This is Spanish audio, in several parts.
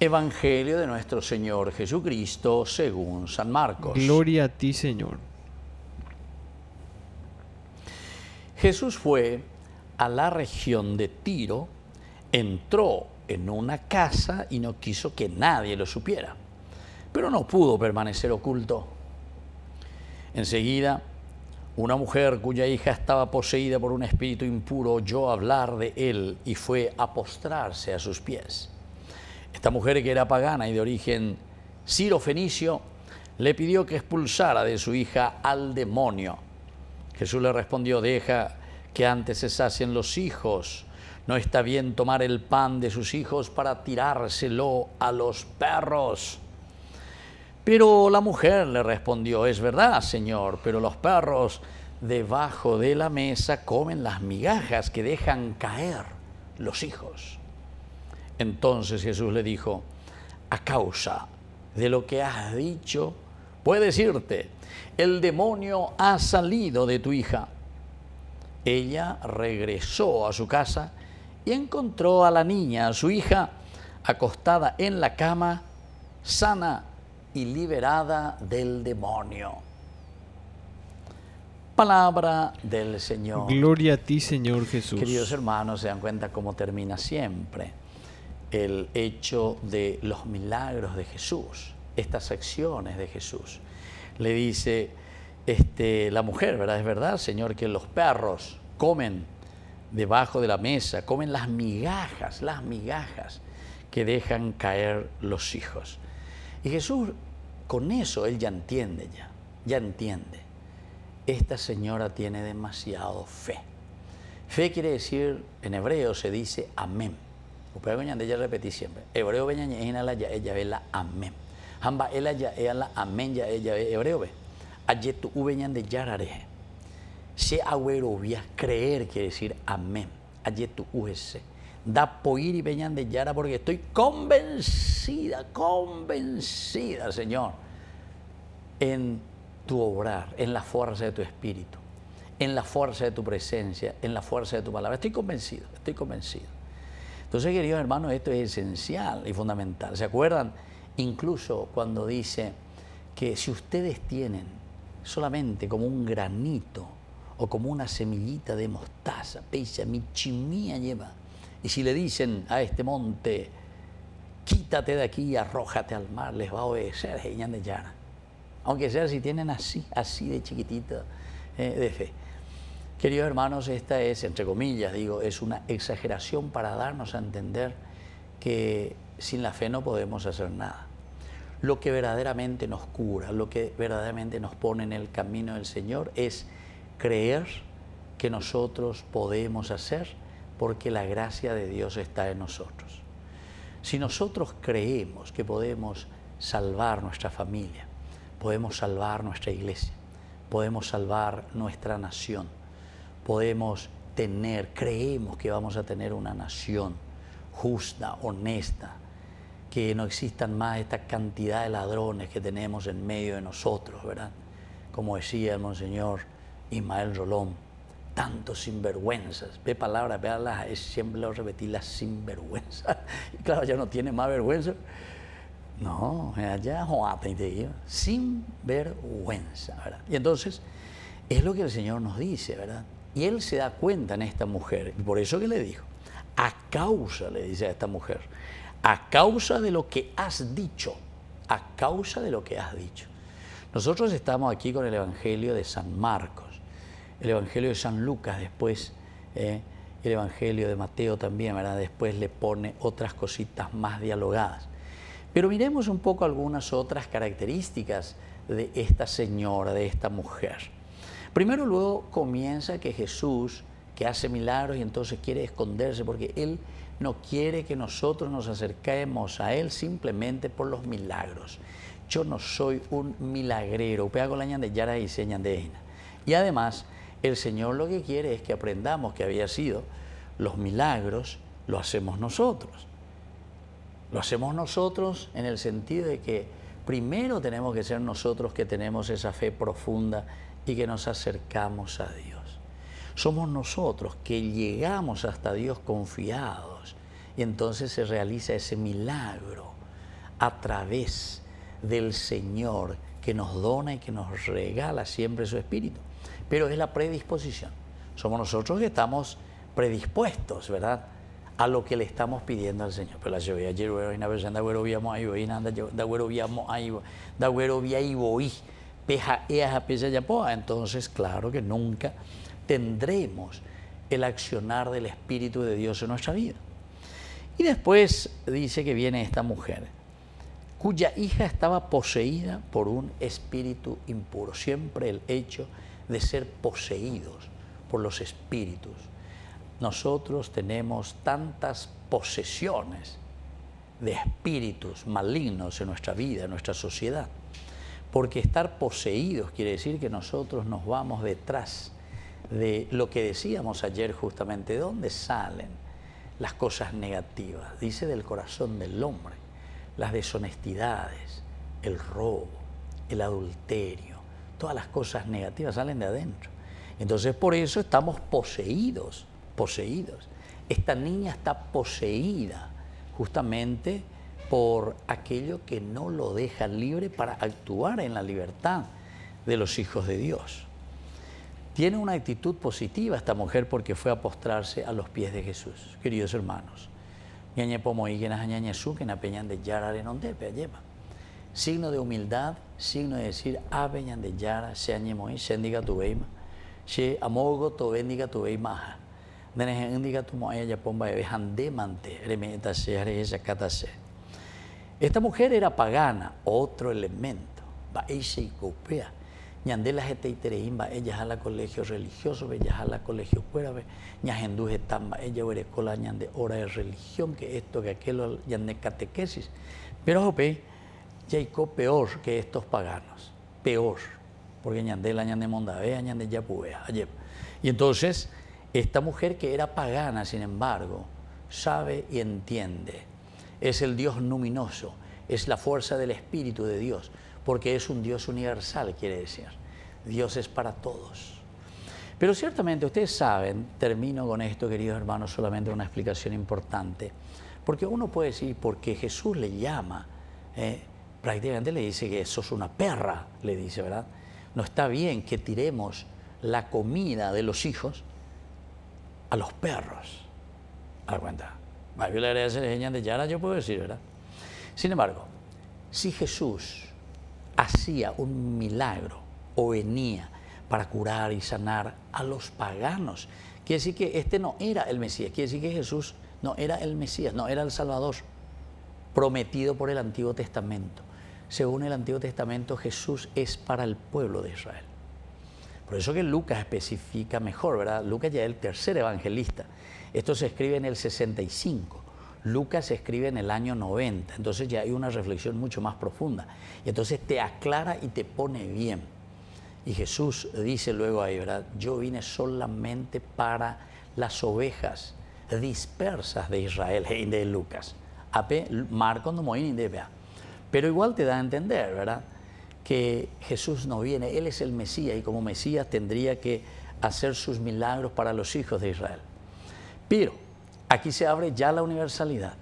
Evangelio de nuestro Señor Jesucristo según San Marcos. Gloria a ti, Señor. Jesús fue a la región de Tiro, entró en una casa y no quiso que nadie lo supiera, pero no pudo permanecer oculto. Enseguida, una mujer cuya hija estaba poseída por un espíritu impuro oyó hablar de él y fue a postrarse a sus pies. Esta mujer, que era pagana y de origen sirofenicio, le pidió que expulsara de su hija al demonio. Jesús le respondió: deja que antes se sacien los hijos. No está bien tomar el pan de sus hijos para tirárselo a los perros. Pero la mujer le respondió: es verdad, Señor, pero los perros debajo de la mesa comen las migajas que dejan caer los hijos. Entonces Jesús le dijo: a causa de lo que has dicho, puedes irte, el demonio ha salido de tu hija. Ella regresó a su casa y encontró a la niña, su hija, acostada en la cama, sana y liberada del demonio. Palabra del Señor. Gloria a ti, Señor Jesús. Queridos hermanos, se dan cuenta cómo termina siempre el hecho de los milagros de Jesús, estas acciones de Jesús. Le dice la mujer, ¿verdad? Es verdad, Señor, que los perros comen debajo de la mesa, comen las migajas que dejan caer los hijos. Y Jesús, con eso, él ya entiende. Esta señora tiene demasiado fe. Fe quiere decir, en hebreo se dice amén. Ustedes de ella repetí siempre. Hebreo veñañejina la ya ella ve la amén. Hamba ella ya ella la amén ya ella ve hebreo ve. Ayetu uveñan de yarareje. Se agüerovia, creer quiere decir amén. Ayetu ujese. Da poir y veñan de yara porque estoy convencida, Señor, en tu obrar, en la fuerza de tu espíritu, en la fuerza de tu presencia, en la fuerza de tu palabra. Estoy convencido. Entonces, queridos hermanos, esto es esencial y fundamental. ¿Se acuerdan? Incluso cuando dice que si ustedes tienen solamente como un granito o como una semillita de mostaza, peisa, mi chimía lleva. Y si le dicen a este monte, quítate de aquí y arrójate al mar, les va a obedecer, Jeñán de Yara. Aunque sea si tienen así de chiquitito de fe. Queridos hermanos, esta es, entre comillas, es una exageración para darnos a entender que sin la fe no podemos hacer nada. Lo que verdaderamente nos cura, lo que verdaderamente nos pone en el camino del Señor es creer que nosotros podemos hacer porque la gracia de Dios está en nosotros. Si nosotros creemos que podemos salvar nuestra familia, podemos salvar nuestra iglesia, podemos salvar nuestra nación, creemos que vamos a tener una nación justa, honesta, que no existan más esta cantidad de ladrones que tenemos en medio de nosotros, ¿verdad? Como decía el Monseñor Ismael Rolón, tantos sinvergüenzas. Ve palabra, siempre lo repetí, las sinvergüenzas. Y claro, ya no tiene más vergüenza. No, ya sinvergüenza, ¿verdad? Y entonces, es lo que el Señor nos dice, ¿verdad? Y Él se da cuenta en esta mujer, y por eso que le dijo, a causa, le dice a esta mujer, a causa de lo que has dicho, a causa de lo que has dicho. Nosotros estamos aquí con el Evangelio de San Marcos, el Evangelio de San Lucas después, el Evangelio de Mateo también, ¿verdad? Después le pone otras cositas más dialogadas. Pero miremos un poco algunas otras características de esta señora, de esta mujer. Primero, luego comienza que Jesús, que hace milagros y entonces quiere esconderse porque Él no quiere que nosotros nos acerquemos a Él simplemente por los milagros. Yo no soy un milagrero. Y además, el Señor lo que quiere es que aprendamos que había sido los milagros, lo hacemos nosotros. Lo hacemos nosotros en el sentido de que primero tenemos que ser nosotros que tenemos esa fe profunda y que nos acercamos a Dios. Somos nosotros que llegamos hasta Dios confiados y entonces se realiza ese milagro a través del Señor que nos dona y que nos regala siempre su Espíritu. Pero es la predisposición. Somos nosotros que estamos predispuestos, ¿verdad?, a lo que le estamos pidiendo al Señor. Pero la lluvia ayer una persona da güero viamo ahí voy nada da güero viamo ahí da güero vi ahí voy peja ea pesa ya poa. Entonces, claro que nunca tendremos el accionar del Espíritu de Dios en nuestra vida. Y después dice que viene esta mujer, cuya hija estaba poseída por un espíritu impuro. Siempre el hecho de ser poseídos por los espíritus. Nosotros tenemos tantas posesiones de espíritus malignos en nuestra vida, en nuestra sociedad, porque estar poseídos quiere decir que nosotros nos vamos detrás de lo que decíamos ayer justamente, de dónde salen las cosas negativas. Dice del corazón del hombre, las deshonestidades, el robo, el adulterio, todas las cosas negativas salen de adentro. Entonces por eso estamos poseídos. Esta niña está poseída justamente por aquello que no lo deja libre para actuar en la libertad de los hijos de Dios. Tiene una actitud positiva esta mujer porque fue a postrarse a los pies de Jesús. Queridos hermanos, signo de humildad, signo de decir, aveñan de yara, se añemoy, se indica tu veima, se amogo to bendiga tu veima. Esta mujer era pagana, otro elemento. Ñandela ella es a la colegio religioso, ella es a la colegio fuera, ñajenduje tamba, ella verecola ñande hora de religión, que esto, que aquello, ñande catequesis. Pero jope, Jacob peor que estos paganos, peor, porque ñandela ñande mondavea, ñande yapubea. Y entonces, esta mujer que era pagana, sin embargo, sabe y entiende. Es el Dios luminoso, es la fuerza del Espíritu de Dios, porque es un Dios universal, quiere decir. Dios es para todos. Pero ciertamente ustedes saben, termino con esto, queridos hermanos, solamente una explicación importante, porque uno puede decir, porque Jesús le llama, prácticamente le dice que sos una perra, le dice, ¿verdad? No está bien que tiremos la comida de los hijos a los perros. A dar cuenta. Yo puedo decir, ¿verdad? Sin embargo, si Jesús hacía un milagro o venía para curar y sanar a los paganos, quiere decir que este no era el Mesías, quiere decir que Jesús no era el Mesías, no era el Salvador prometido por el Antiguo Testamento. Según el Antiguo Testamento, Jesús es para el pueblo de Israel. Por eso que Lucas especifica mejor, ¿verdad? Lucas ya es el tercer evangelista. Esto se escribe en el 65. Lucas se escribe en el año 90. Entonces ya hay una reflexión mucho más profunda. Y entonces te aclara y te pone bien. Y Jesús dice luego ahí, ¿verdad? Yo vine solamente para las ovejas dispersas de Israel, de Lucas. Marcos no moín de vea. Pero igual te da a entender, ¿verdad?, que Jesús no viene, Él es el Mesías y como Mesías tendría que hacer sus milagros para los hijos de Israel. Pero aquí se abre ya la universalidad,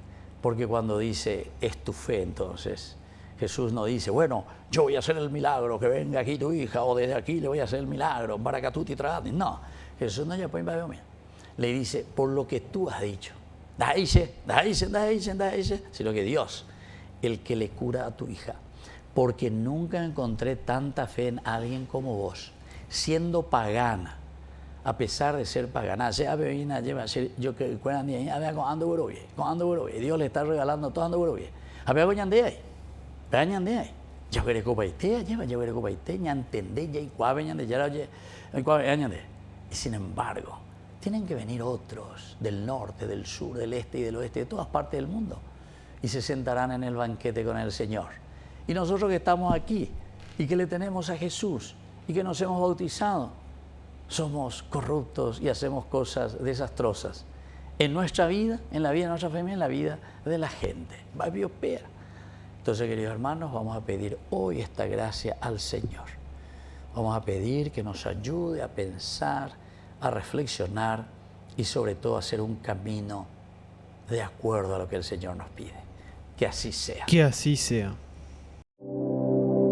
porque cuando dice es tu fe, entonces Jesús no dice, bueno, yo voy a hacer el milagro, que venga aquí tu hija, o desde aquí le voy a hacer el milagro, para que tú te trates. No, Jesús no ya puede ver, le dice, por lo que tú has dicho, sino que Dios, el que le cura a tu hija. Porque nunca encontré tanta fe en alguien como vos, siendo pagana, a pesar de ser pagana. Yo que Dios le está regalando todo ando buroye. Había goñande ahí. Yo quería copaite, yo quería copaite, ya entendé, ya y cuave ñande, ya oye, y sin embargo, tienen que venir otros del norte, del sur, del este y del oeste, de todas partes del mundo, y se sentarán en el banquete con el Señor. Y nosotros que estamos aquí y que le tenemos a Jesús y que nos hemos bautizado, somos corruptos y hacemos cosas desastrosas en nuestra vida, en la vida de nuestra familia, en la vida de la gente. Entonces, queridos hermanos, vamos a pedir hoy esta gracia al Señor. Vamos a pedir que nos ayude a pensar, a reflexionar y sobre todo a hacer un camino de acuerdo a lo que el Señor nos pide. Que así sea. Que así sea.